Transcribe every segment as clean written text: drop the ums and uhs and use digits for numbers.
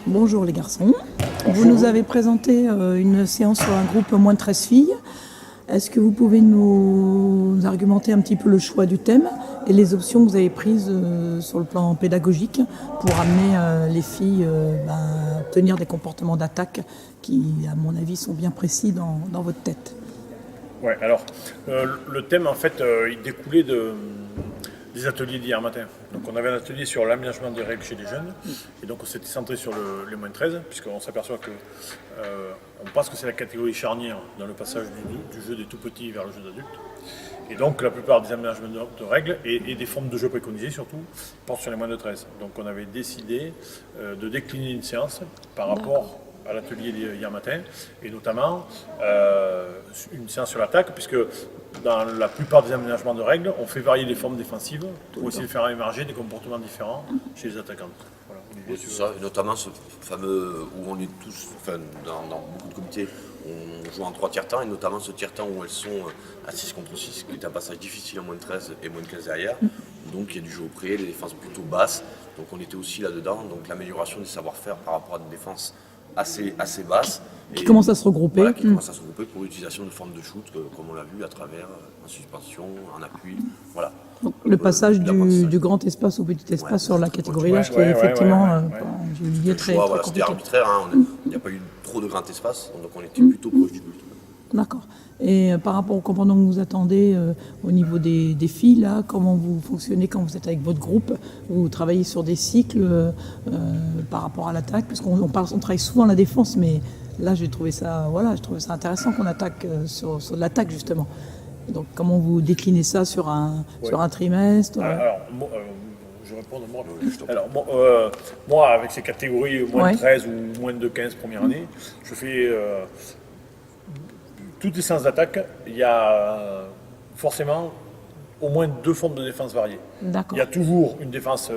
Bonjour les garçons. Vous nous avez présenté une séance sur un groupe moins de 13 filles. Est-ce que vous pouvez nous argumenter un petit peu le choix du thème et les options que vous avez prises sur le plan pédagogique pour amener les filles à tenir des comportements d'attaque qui, à mon avis, sont bien précis dans votre tête? Ouais, alors, le thème, en fait, il découlait des ateliers d'hier matin. Donc, on avait un atelier sur l'aménagement des règles chez les jeunes, et donc on s'était centré sur les moins de 13, puisqu'on s'aperçoit que on pense que c'est la catégorie charnière dans le passage du jeu des tout petits vers le jeu d'adulte. Et donc, la plupart des aménagements de règles et des formes de jeu préconisées, surtout, portent sur les moins de 13. Donc, on avait décidé de décliner une séance par rapport à l'atelier d'hier matin, et notamment une séance sur l'attaque, puisque dans la plupart des aménagements de règles, on fait varier les formes défensives pour essayer de faire émerger des comportements différents chez les attaquantes. Voilà, oui, c'est ça, et notamment ce fameux où on est tous, enfin, dans beaucoup de comités, on joue en 3 tiers-temps, et notamment ce tiers-temps où elles sont à 6 contre 6, qui est un passage difficile en moins de 13 et moins de 15 derrière. Donc il y a du jeu au pré, des défenses plutôt basses, donc on était aussi là-dedans, donc l'amélioration des savoir-faire par rapport à une défense assez basse. Qui commence à se regrouper. Voilà, qui commence à se regrouper pour l'utilisation de formes de shoot, comme on l'a vu à travers en suspension, en appui. Voilà. Donc, le passage du grand espace au petit espace sur la catégorie H, qui est effectivement j'ai oublié très voilà, c'était arbitraire, hein, il n'y a pas eu trop de grand espace, donc on était plutôt proche du but. D'accord. Et par rapport au comportement que vous attendez au niveau des filles, là, comment vous fonctionnez quand vous êtes avec votre groupe? Vous travaillez sur des cycles par rapport à l'attaque, parce qu'on travaille souvent la défense, mais là j'ai trouvé ça intéressant qu'on attaque sur de l'attaque justement. Donc comment vous déclinez ça sur un trimestre? Alors, je réponds de moi. Alors, moi, avec ces catégories moins de 13 ou moins de 15 première année, je fais toutes les séances d'attaque, il y a forcément au moins 2 formes de défense variées. Il y a toujours une défense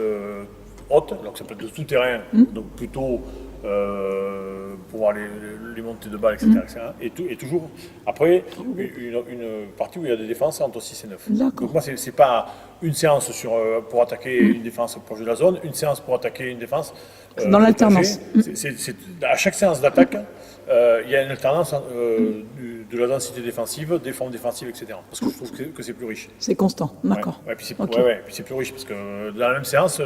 haute, donc ça peut être de tout-terrain, donc plutôt pour voir les montées de balles, etc. Et toujours, après, une partie où il y a des défenses entre 6 et 9. Donc moi, c'est pas une séance pour attaquer une défense proche de la zone, une séance pour attaquer une défense. Dans l'alternance. À chaque séance d'attaque, il y a une alternance de la densité défensive, des formes défensives, etc. Parce que je trouve que c'est plus riche. C'est constant, d'accord. Ouais, puis c'est plus riche, parce que dans la même séance,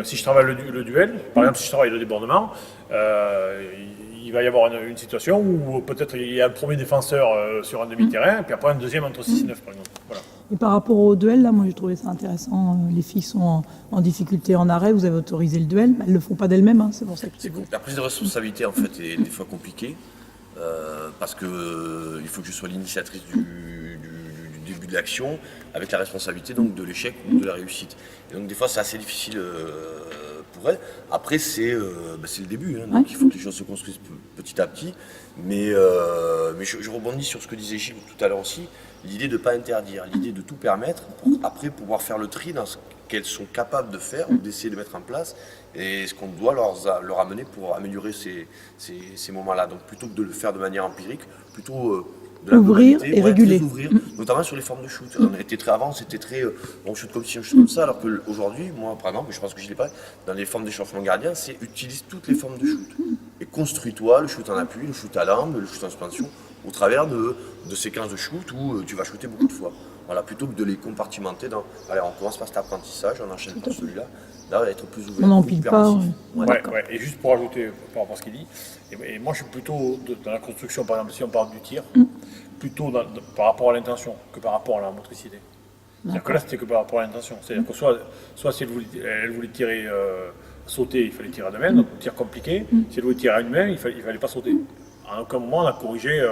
si je travaille le duel, par exemple si je travaille le débordement, il va y avoir une situation où peut-être il y a un premier défenseur sur un demi-terrain, puis après un deuxième entre 6 et 9, par exemple. Voilà. Et par rapport au duel, là, moi j'ai trouvé ça intéressant. Les filles sont en difficulté en arrêt, vous avez autorisé le duel, elles ne le font pas d'elles-mêmes, hein, c'est pour ça que la prise de responsabilité en fait est des fois compliquée, parce qu'il faut que je sois l'initiatrice du début de l'action, avec la responsabilité donc de l'échec ou de la réussite. Et donc des fois c'est assez difficile pour elle. Après c'est le début, hein, donc il faut que les choses se construisent petit à petit. Mais je rebondis sur ce que disait Gilles tout à l'heure aussi, l'idée de ne pas interdire, l'idée de tout permettre pour après pouvoir faire le tri dans ce qu'elles sont capables de faire ou d'essayer de mettre en place et ce qu'on doit leur amener pour améliorer ces moments-là. Donc plutôt que de le faire de manière empirique, plutôt de la ouvrir et réguler. Ouvrir, notamment sur les formes de shoot. On était très avant, c'était très on shoot comme ci, on shoot comme ça, alors qu'aujourd'hui, moi par exemple, je pense que je l'ai pas, dans les formes d'échauffement gardien, c'est utilise toutes les formes de shoot. Et construis-toi le shoot en appui, le shoot à l'arme, le shoot en suspension, au travers de séquences de shoot où tu vas shooter beaucoup de fois. Voilà, plutôt que de les compartimenter dans. Allez, on commence par cet apprentissage, on enchaîne par celui-là. Là, on va être plus ouvert. On n'empile pas. Et juste pour ajouter par rapport à ce qu'il dit, et moi je suis plutôt dans la construction, par exemple, si on parle du tir, plutôt par rapport à l'intention que par rapport à la motricité. C'est-à-dire que là, c'était que par rapport à l'intention. C'est-à-dire que soit si elle voulait tirer, sauter, il fallait tirer à 2 mains, donc tir compliqué. Si elle voulait tirer à une main, il fallait pas sauter. À aucun moment, on a corrigé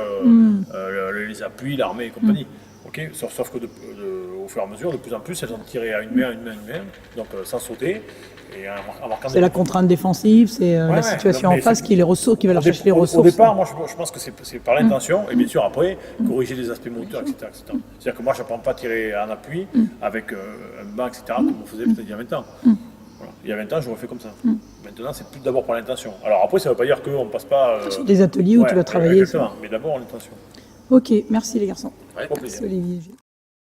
les appuis, l'armée et compagnie. Okay, sauf que au fur et à mesure, de plus en plus, elles ont tiré à une main, donc sans sauter. Et c'est la contrainte défensive, c'est la situation en face qui va leur chercher les ressources. Au départ, moi je pense que c'est par l'intention, et bien sûr après, corriger les aspects moteurs, etc. C'est-à-dire que moi je n'apprends pas à tirer en appui avec un banc, etc., comme on faisait peut-être il y a 20 ans. Voilà. Il y a 20 ans, j'aurais fait comme ça. Maintenant, c'est plus d'abord par l'intention. Alors après, ça ne veut pas dire qu'on ne passe pas... sur des ateliers où tu vas travailler. Exactement, mais d'abord l'intention. Ok, merci les garçons. Ouais, merci Olivier.